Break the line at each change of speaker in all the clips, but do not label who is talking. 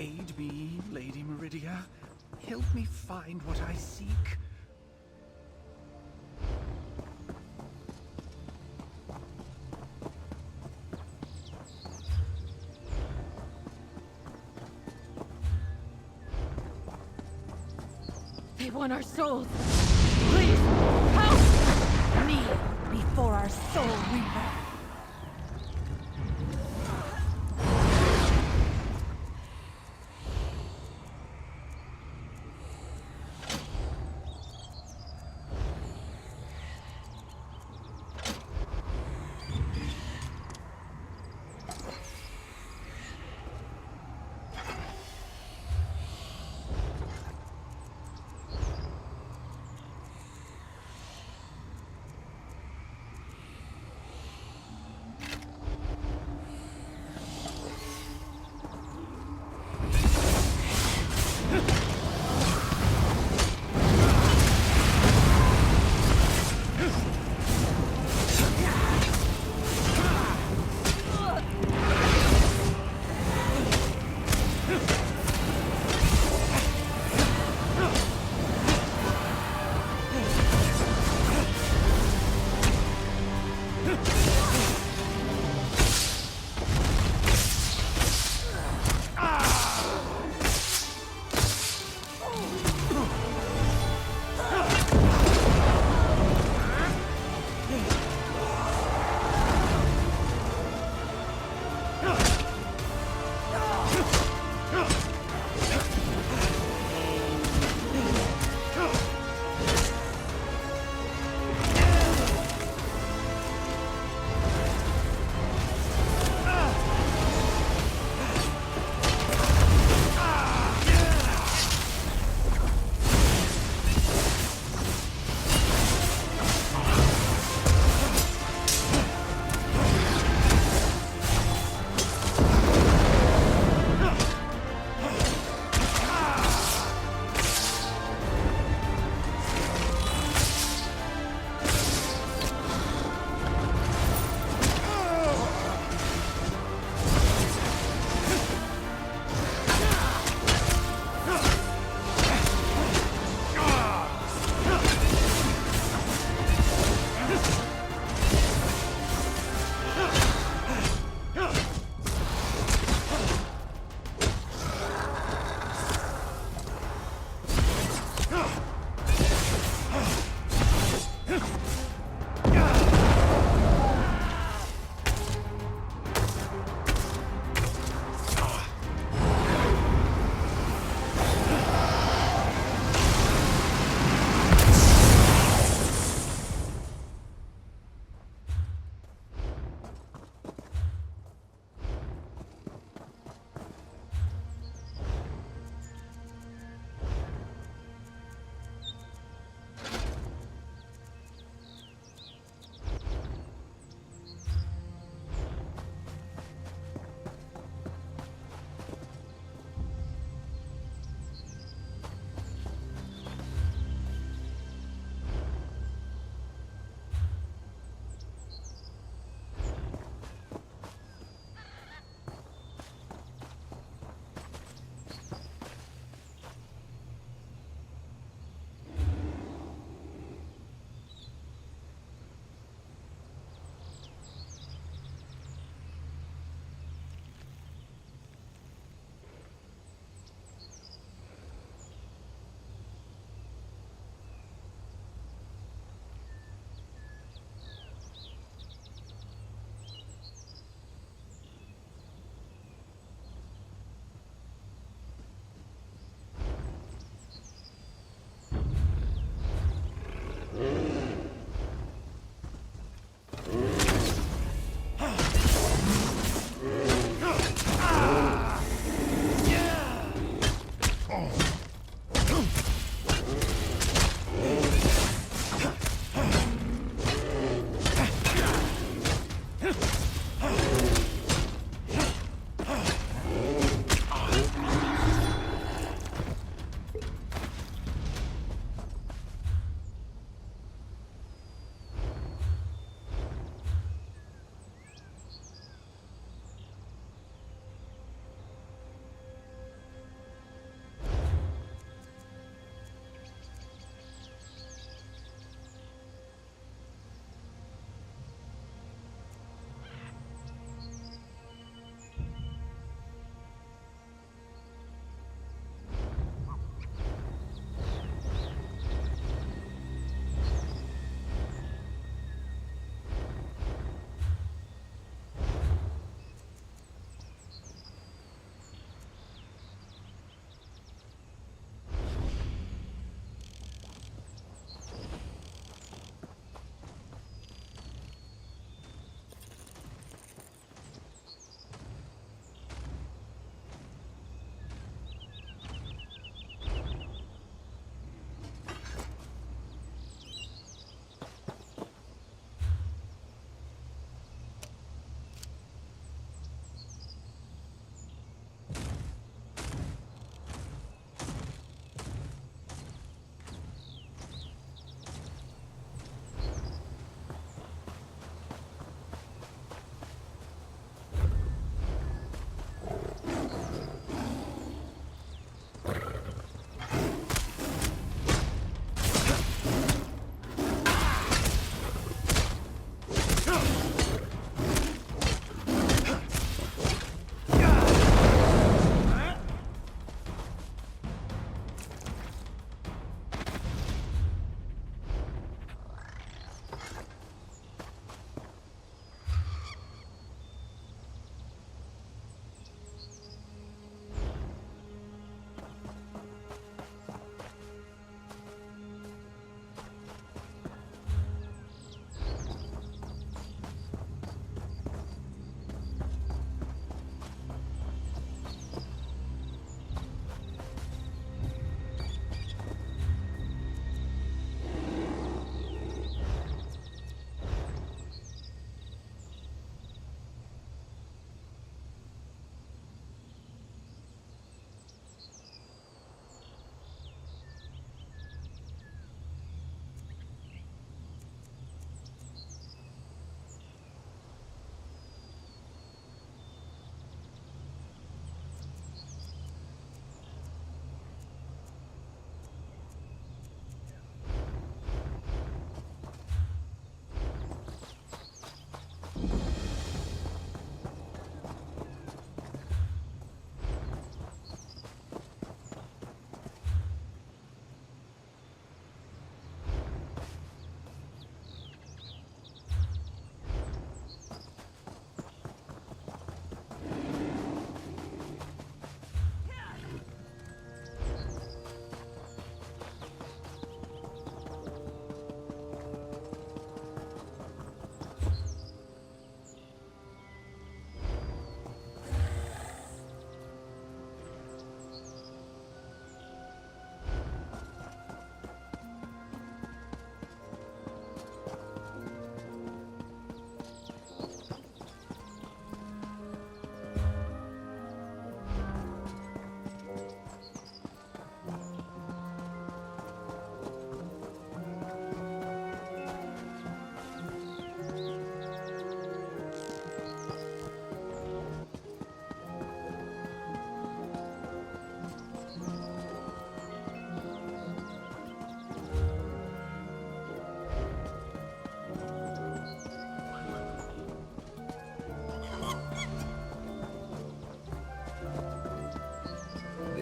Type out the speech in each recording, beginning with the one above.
Aid me, Lady Meridia. Help me find what I seek.
They want our souls. Please, help! Kneel before our soul reaver.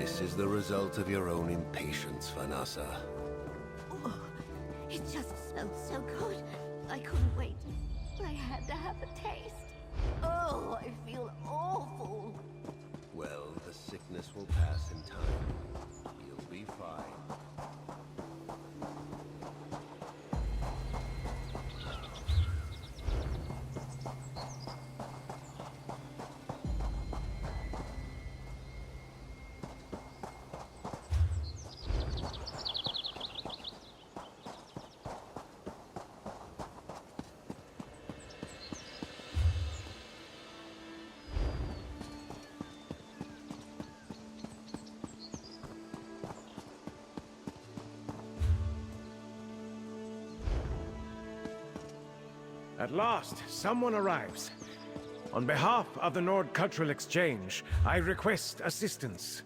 This is the result of your own impatience, Vanessa.
Oh, it just smelled so good. I couldn't wait. I had to have a taste. Oh, I feel awful.
Well, the sickness will pass in time. You'll be fine.
At last, someone arrives. On behalf of the Nord Cultural Exchange, I request assistance.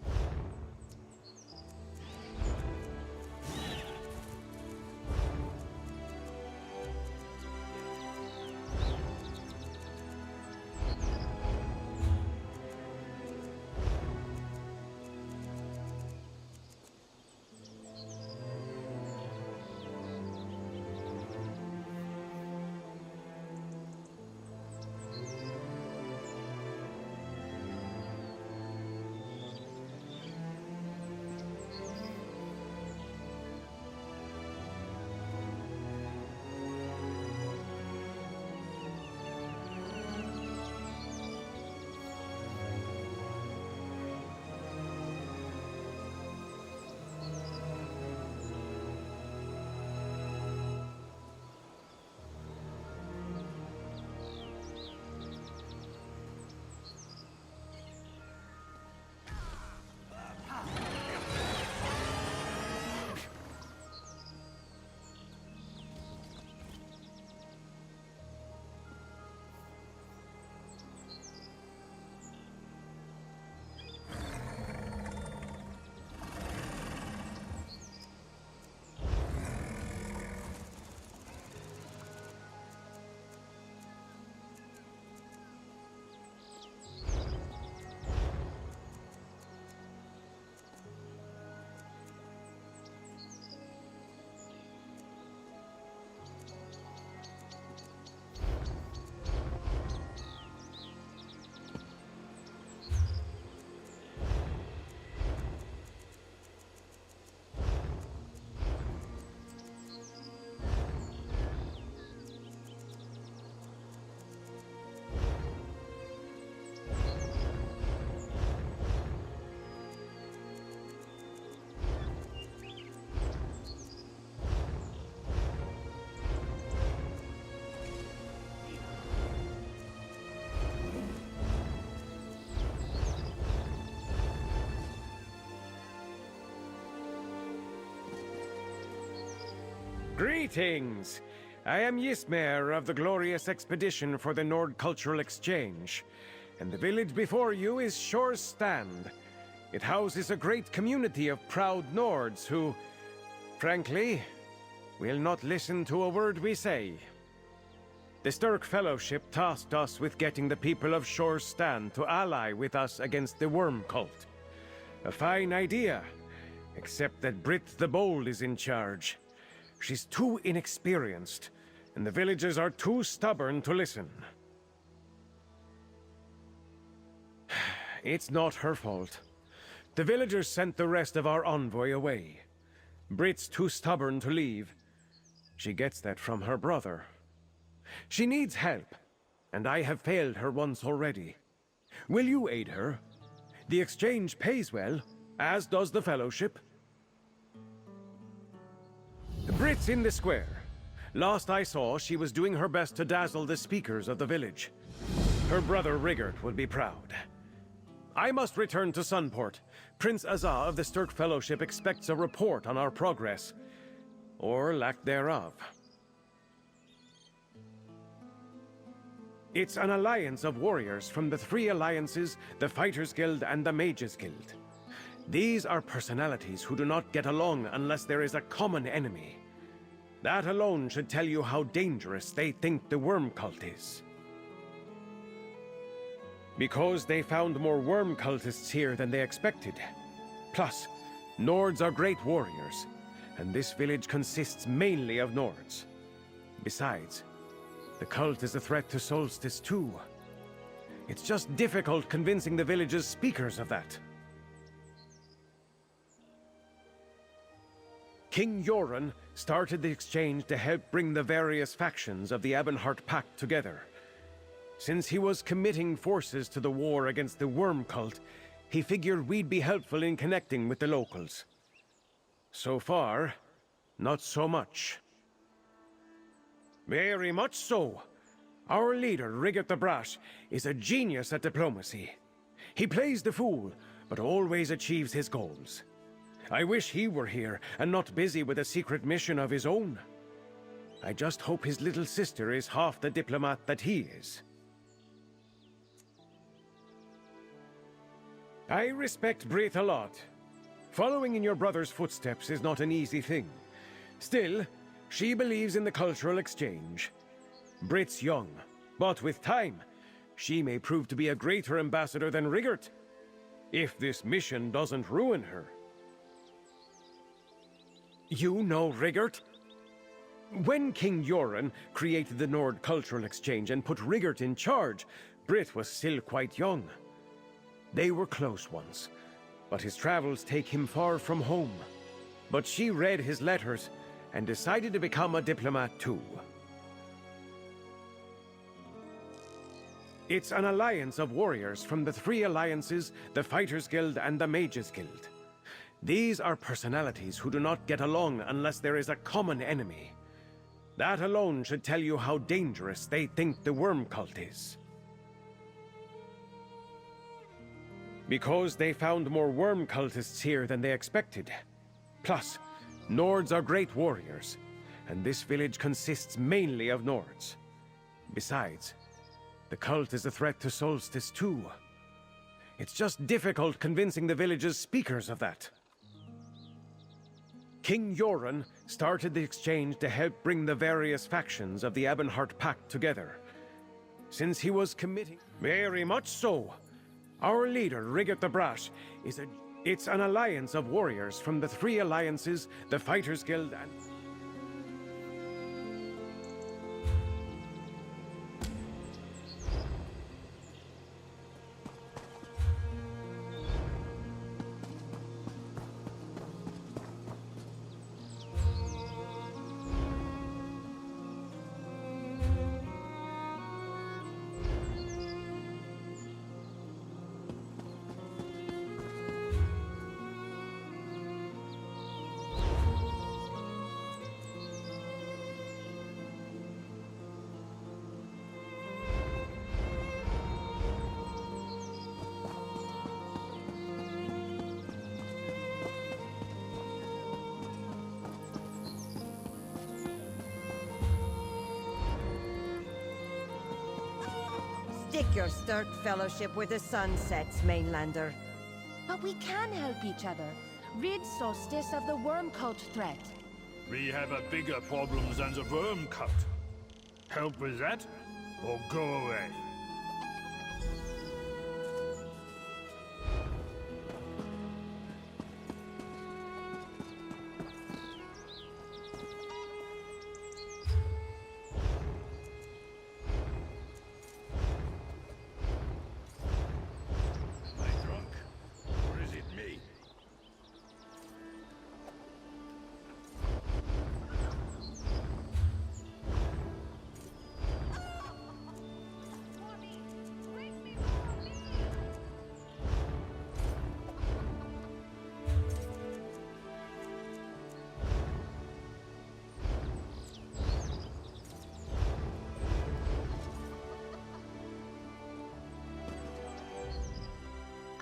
Greetings! I am Ysmer of the glorious expedition for the Nord Cultural Exchange, and the village before you is Shore's Stand. It houses a great community of proud Nords who, frankly, will not listen to a word we say. The Sturk Fellowship tasked us with getting the people of Shore's Stand to ally with us against the Worm Cult. A fine idea, except that Brit the Bold is in charge. She's too inexperienced, and the villagers are too stubborn to listen. It's not her fault. The villagers sent the rest of our envoy away. Brit's too stubborn to leave. She gets that from her brother. She needs help, and I have failed her once already. Will you aid her? The exchange pays well, as does the Fellowship. Brit's in the square. Last I saw, she was doing her best to dazzle the speakers of the village. Her brother Rigert would be proud. I must return to Sunport. Prince Azah of the Sturk Fellowship expects a report on our progress. Or lack thereof. It's an alliance of warriors from the three alliances, the Fighters Guild and the Mages Guild. These are personalities who do not get along unless there is a common enemy. That alone should tell you how dangerous they think the Worm Cult is. Because they found more Worm Cultists here than they expected. Plus, Nords are great warriors, and this village consists mainly of Nords. Besides, the cult is a threat to Solstice too. It's just difficult convincing the village's speakers of that. King Yoren started the exchange to help bring the various factions of the Ebonheart Pact together. Since he was committing forces to the war against the Worm Cult, he figured we'd be helpful in connecting with the locals. So far, not so much. Very much so. Our leader, Rigert the Brash, is a genius at diplomacy. He plays the fool, but always achieves his goals. I wish he were here, and not busy with a secret mission of his own. I just hope his little sister is half the diplomat that he is. I respect Brit a lot. Following in your brother's footsteps is not an easy thing. Still, she believes in the cultural exchange. Brit's young, but with time, she may prove to be a greater ambassador than Rigert, if this mission doesn't ruin her. You know Rigert? When King Yoren created the Nord Cultural Exchange and put Rigert in charge, Brit was still quite young. They were close once, but his travels take him far from home. But she read his letters and decided to become a diplomat too. It's an alliance of warriors from the three alliances, the Fighters Guild and the Mages Guild. These are personalities who do not get along unless there is a common enemy. That alone should tell you how dangerous they think the Worm Cult is. Because they found more Worm Cultists here than they expected. Plus, Nords are great warriors, and this village consists mainly of Nords. Besides, the cult is a threat to Solstice too. It's just difficult convincing the village's speakers of that. King Yoren started the exchange to help bring the various factions of the Ebonheart Pact together. Since he was committing... Very much so. Our leader, Rigert the Brash, It's an alliance of warriors from the three alliances, the Fighters Guild and...
Stick your sturt fellowship where the sun sets, mainlander.
But we can help each other. Rid Solstice of the worm cult threat.
We have a bigger problem than the worm cult. Help with that, or go away?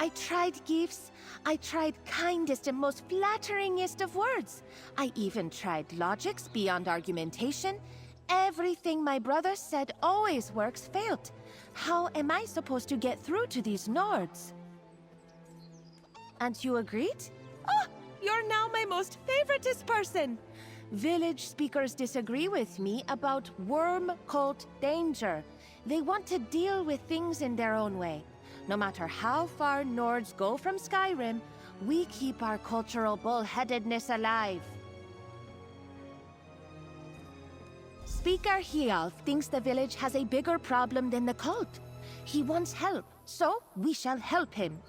I tried gifts, I tried kindest and most flatteringest of words. I even tried logics beyond argumentation. Everything my brother said always works failed. How am I supposed to get through to these Nords? And you agreed? Oh, you're now my most favoritist person. Village speakers disagree with me about worm cult danger. They want to deal with things in their own way. No matter how far Nords go from Skyrim, we keep our cultural bullheadedness alive. Speaker Hialf thinks the village has a bigger problem than the cult. He wants help, so we shall help him.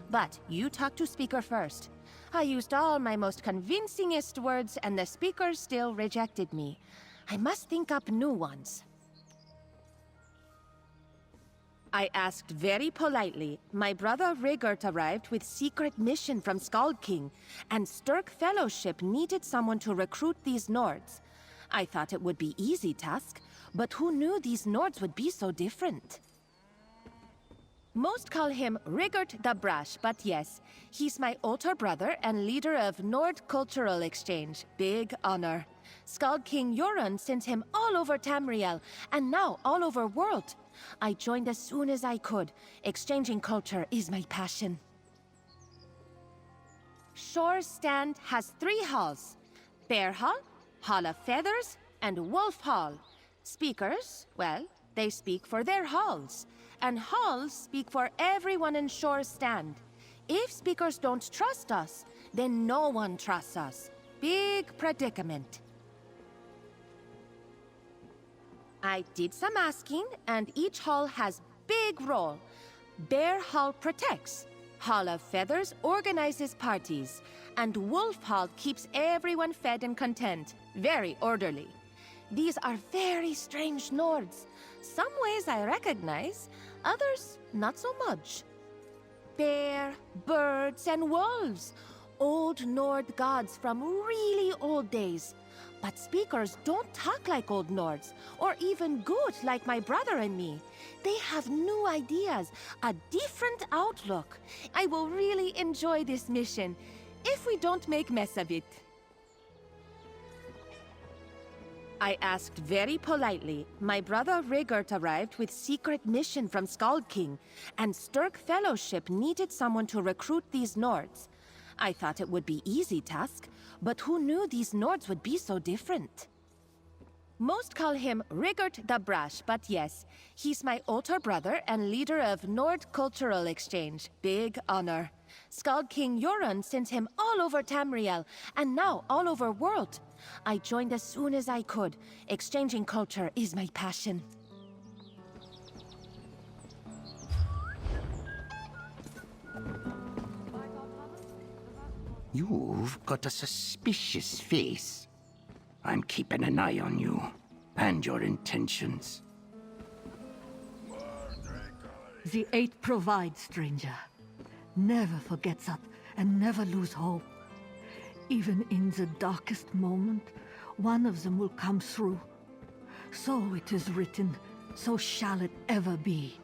But you talk to Speaker first. I used all my most convincingest words, and the Speaker still rejected me. I must think up new ones. I asked very politely. My brother Rigert arrived with secret mission from Skald King, and Sturk Fellowship needed someone to recruit these Nords. I thought it would be easy task, but who knew these Nords would be so different? Most call him Rigert the Brash, but yes, he's my older brother and leader of Nord Cultural Exchange. Big honor. Skald King Yoren sent him all over Tamriel, and now all over world. I joined as soon as I could. Exchanging culture is my passion. Shore Stand has 3 halls. Bear Hall, Hall of Feathers, and Wolf Hall. Speakers, well, they speak for their halls. And halls speak for everyone in Shore Stand. If speakers don't trust us, then no one trusts us. Big predicament. I did some asking, and each hall has big role. Bear Hall protects. Hall of Feathers organizes parties. And Wolf Hall keeps everyone fed and content. Very orderly. These are very strange Nords. Some ways I recognize, others not so much. Bear, birds, and wolves. Old Nord gods from really old days. But speakers don't talk like old Nords, or even good like my brother and me. They have new ideas, a different outlook. I will really enjoy this mission, if we don't make mess of it. I asked very politely. My brother Rigert arrived with secret mission from Skald King, and Sturk Fellowship needed someone to recruit these Nords. I thought it would be easy task, but who knew these Nords would be so different? Most call him Rigert the Brash, but yes, he's my older brother and leader of Nord Cultural Exchange. Big honor. Skald King Yoren sent him all over Tamriel, and now all over world. I joined as soon as I could. Exchanging culture is my passion.
You've got a suspicious face. I'm keeping an eye on you, and your intentions.
The Eight provide, stranger. Never forget that, and never lose hope. Even in the darkest moment, one of them will come through. So it is written, so shall it ever be.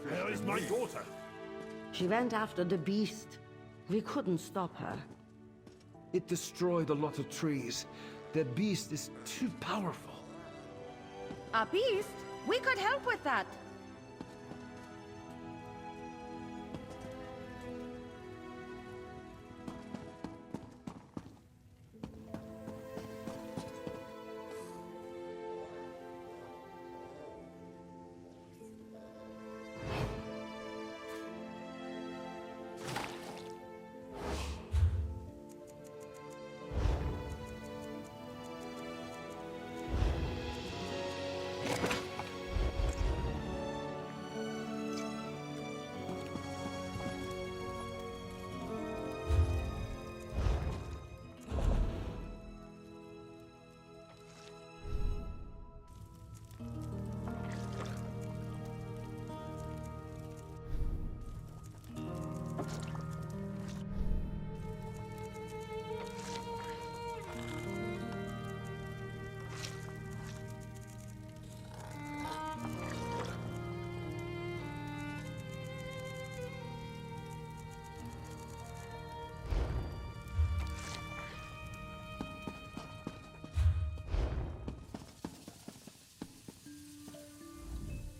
Where is my daughter?
She went after the beast. We couldn't stop her.
It destroyed a lot of trees. The beast is too powerful.
A beast? We could help with that.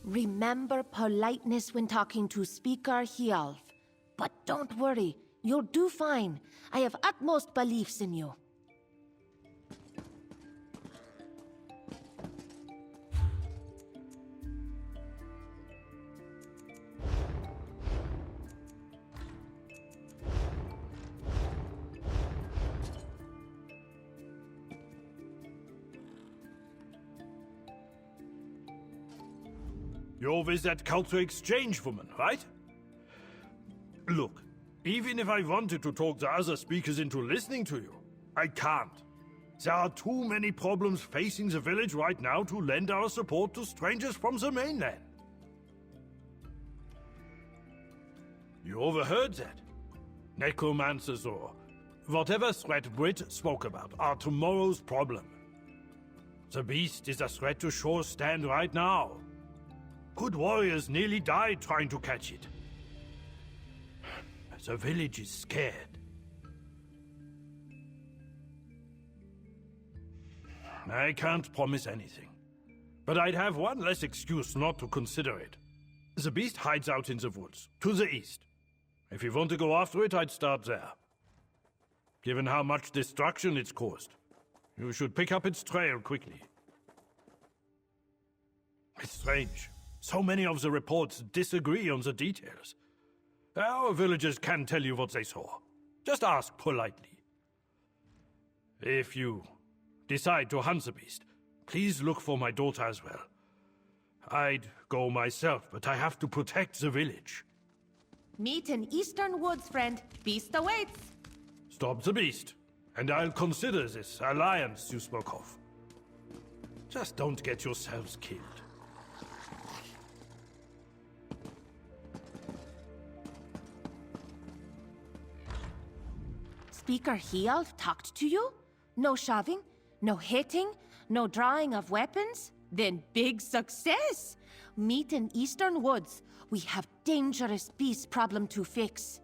Remember politeness when talking to Speaker Hialf. But don't worry, you'll do fine. I have utmost beliefs in you.
You're with that culture exchange woman, right? Look, even if I wanted to talk the other speakers into listening to you, I can't. There are too many problems facing the village right now to lend our support to strangers from the mainland. You overheard that? Necromancers or whatever threat Brit spoke about are tomorrow's problem. The beast is a threat to Shore Stand right now. Good warriors nearly died trying to catch it. The village is scared. I can't promise anything, but I'd have one less excuse not to consider it. The beast hides out in the woods, to the east. If you want to go after it, I'd start there. Given how much destruction it's caused, you should pick up its trail quickly. It's strange. So many of the reports disagree on the details. Our villagers can tell you what they saw. Just ask politely. If you decide to hunt the beast, please look for my daughter as well. I'd go myself, but I have to protect the village.
Meet in Eastern Woods, friend. Beast awaits.
Stop the beast, and I'll consider this alliance you spoke of. Just don't get yourselves killed.
Speaker Hialf talked to you? No shoving? No hitting? No drawing of weapons? Then big success! Meet in Eastern Woods. We have dangerous beast problem to fix.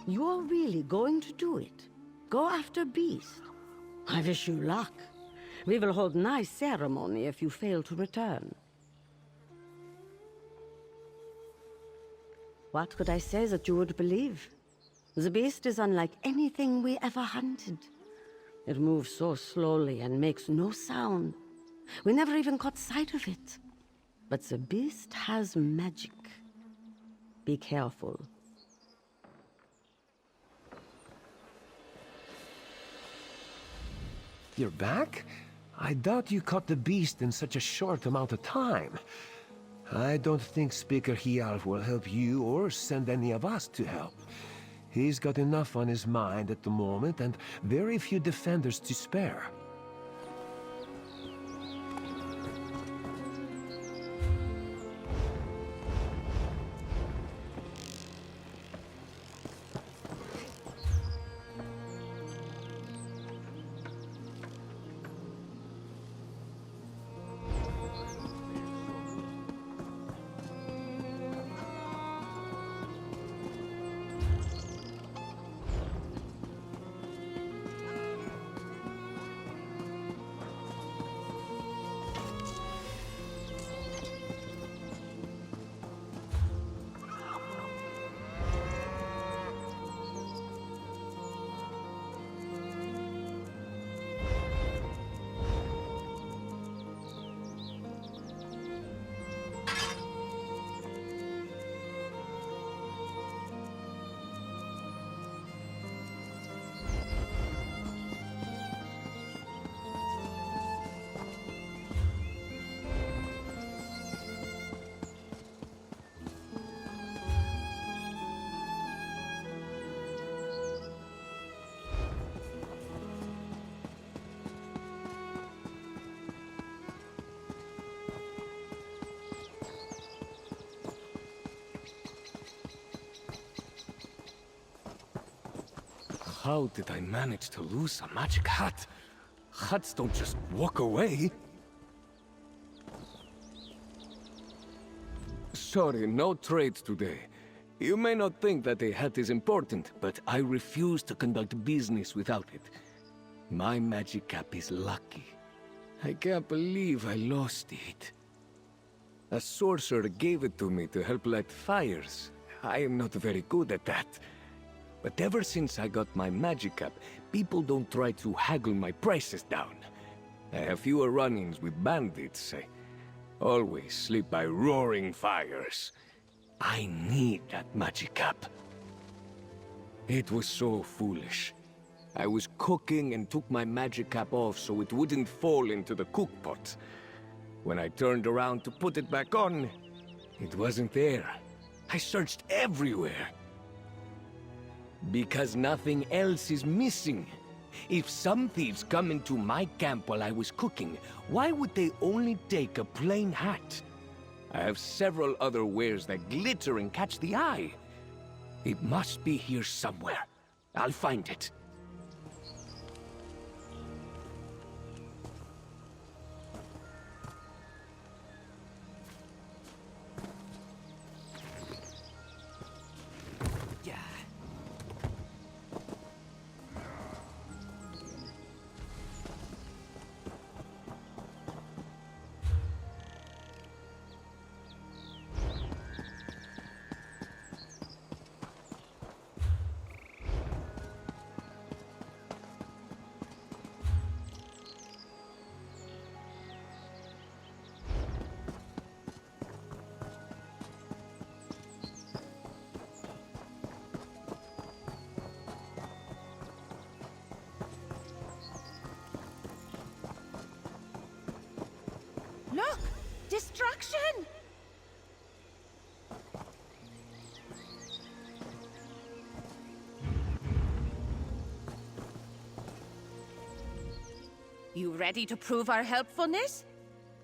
You're really going to do it? Go after Beast? I wish you luck. We will hold nice ceremony if you fail to return. What could I say that you would believe? The beast is unlike anything we ever hunted. It moves so slowly and makes no sound. We never even caught sight of it. But the beast has magic. Be careful.
You're back? I doubt you caught the beast in such a short amount of time. I don't think Speaker Hialf will help you or send any of us to help. He's got enough on his mind at the moment and very few defenders to spare.
How did I manage to lose a magic hat? Hats don't just walk away. Sorry, no trades today. You may not think that a hat is important, but I refuse to conduct business without it. My magic cap is lucky. I can't believe I lost it. A sorcerer gave it to me to help light fires. I am not very good at that. But ever since I got my magic cap, people don't try to haggle my prices down. I have fewer run-ins with bandits. I always sleep by roaring fires. I need that magic cap. It was so foolish. I was cooking and took my magic cap off so it wouldn't fall into the cookpot. When I turned around to put it back on, it wasn't there. I searched everywhere. Because nothing else is missing. If some thieves come into my camp while I was cooking, why would they only take a plain hat? I have several other wares that glitter and catch the eye. It must be here somewhere. I'll find it.
Look! Destruction! You ready to prove our helpfulness?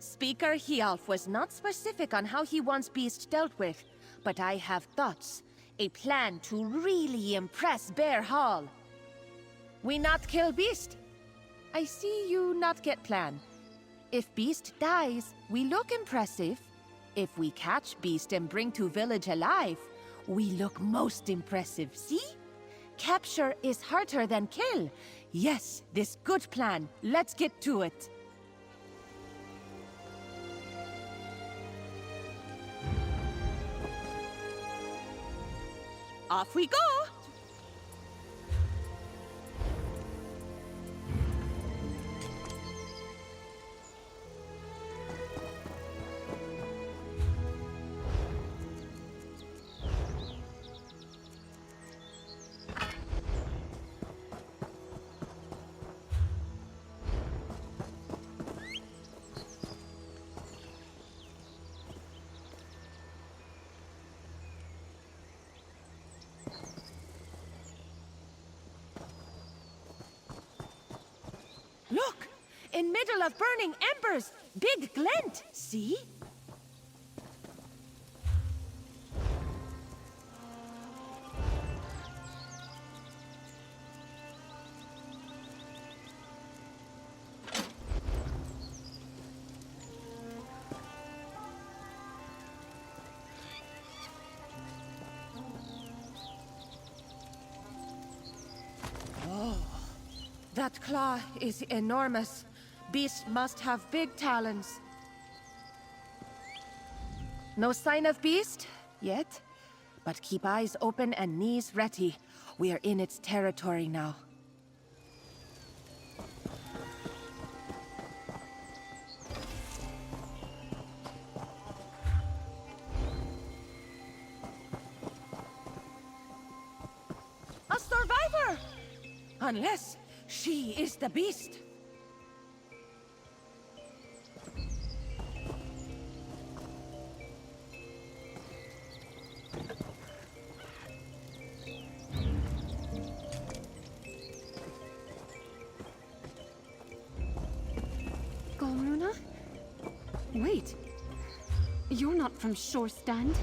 Speaker Hialf was not specific on how he wants Beast dealt with, but I have thoughts. A plan to really impress Bear Hall. We not kill Beast? I see you not get plan. If Beast dies, we look impressive. If we catch Beast and bring to village alive, we look most impressive, see? Capture is harder than kill. Yes, this good plan. Let's get to it. Off we go! Look! In middle of burning embers! Big glint! See? That claw is enormous. Beast must have big talons. No sign of Beast yet, but keep eyes open and knees ready. We are in its territory now. A survivor! Unless she is the Beast.
Golruna? Wait. You're not from Shore Stand.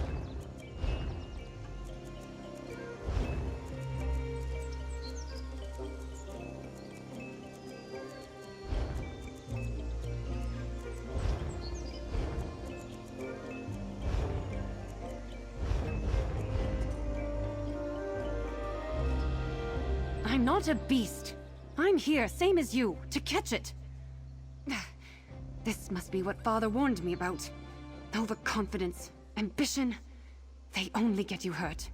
not a beast. I'm here, same as you, to catch it. This must be what Father warned me about. Overconfidence, ambition, they only get you hurt.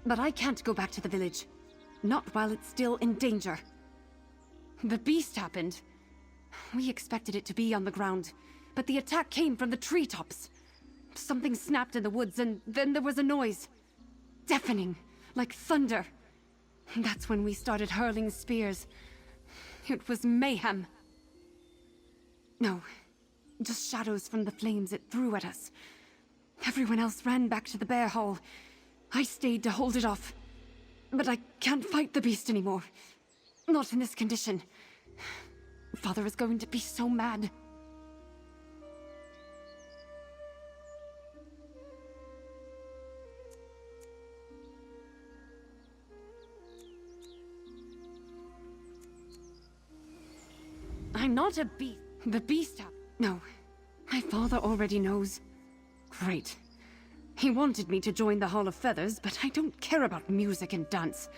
But I can't go back to the village. Not while it's still in danger. The beast happened. We expected it to be on the ground, but the attack came from the treetops. Something snapped in the woods, and then there was a noise. Deafening, like thunder. That's when we started hurling spears. It was mayhem. No, just shadows from the flames it threw at us. Everyone else ran back to the bear hall. I stayed to hold it off. But I can't fight the beast anymore. Not in this condition. Father is going to be so mad. I'm not a beast. The beast... No. My father already knows. Great. He wanted me to join the Hall of Feathers, but I don't care about music and dance.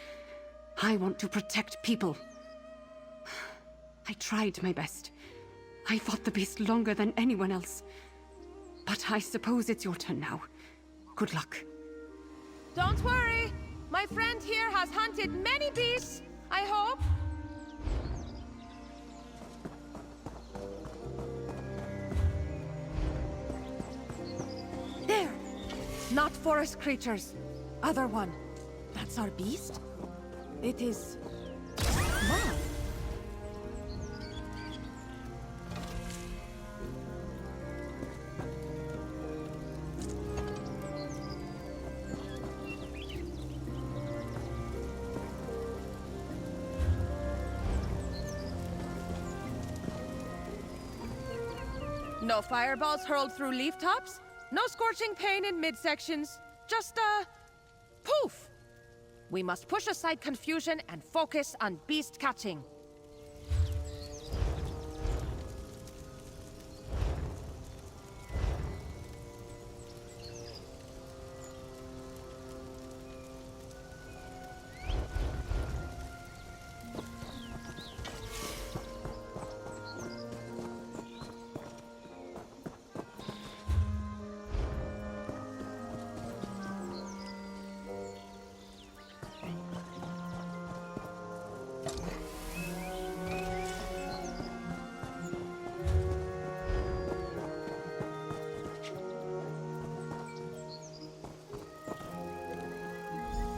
I want to protect people. I tried my best. I fought the beast longer than anyone else. But I suppose it's your turn now. Good luck.
Don't worry! My friend here has hunted many beasts, I hope. There! Not forest creatures. Other one. That's our beast? It is... Wow. No fireballs hurled through leaf tops? No scorching pain in midsections? Just, poof! We must push aside confusion and focus on beast catching.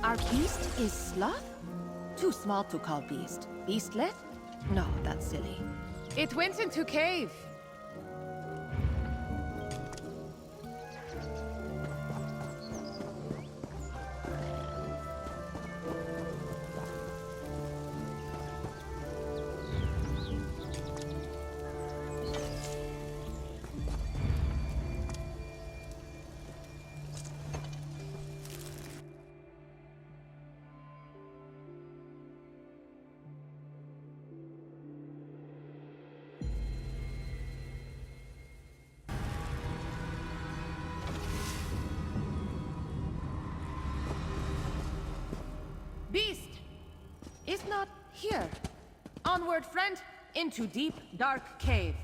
Our beast is Sloth? Too small to call beast. Beastlet? No, that's silly. It went into cave. Beast is not here. Onward, friend, into deep, dark cave.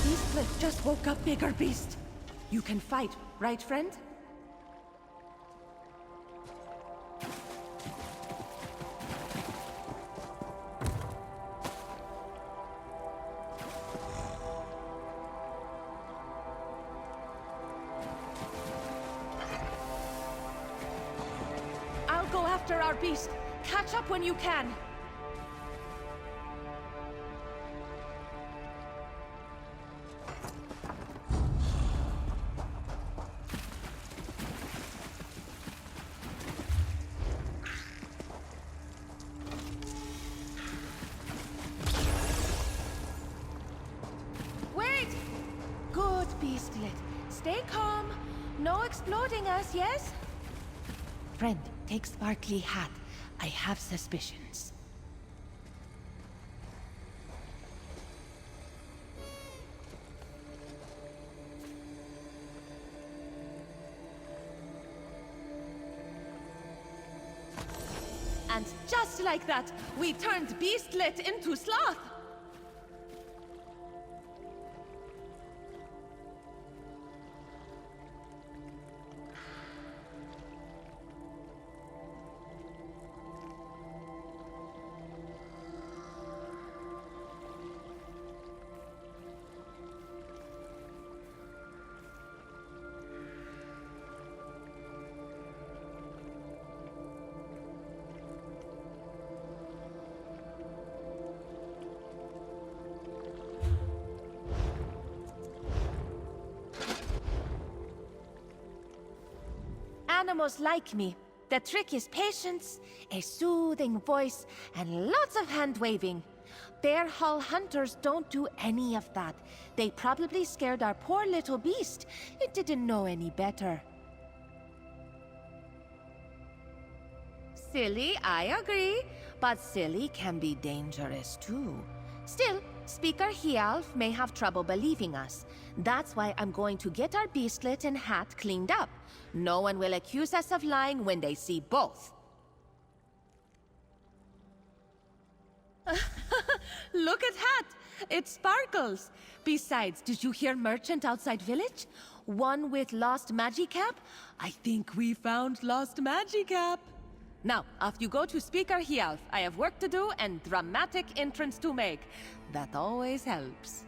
Beastlet just woke up, bigger beast. You can fight, right, friend? I'll go after our beast. Catch up when you can. stay calm. No exploding us, yes? Friend, take sparkly hat. I have suspicions. And just like that, we turned Beastlet into Sloth! Animals like me. The trick is patience, a soothing voice, and lots of hand-waving. Bear Hull hunters don't do any of that. They probably scared our poor little beast. It didn't know any better. Silly, I agree. But silly can be dangerous too. Still, Speaker Hialf may have trouble believing us. That's why I'm going to get our beastlet and hat cleaned up. No one will accuse us of lying when they see both. Look at hat! It sparkles! Besides, did you hear merchant outside village? One with lost Magicap? I think we found lost Magicap. Now, off you go to Speaker Hialf. I have work to do and dramatic entrance to make. That always helps.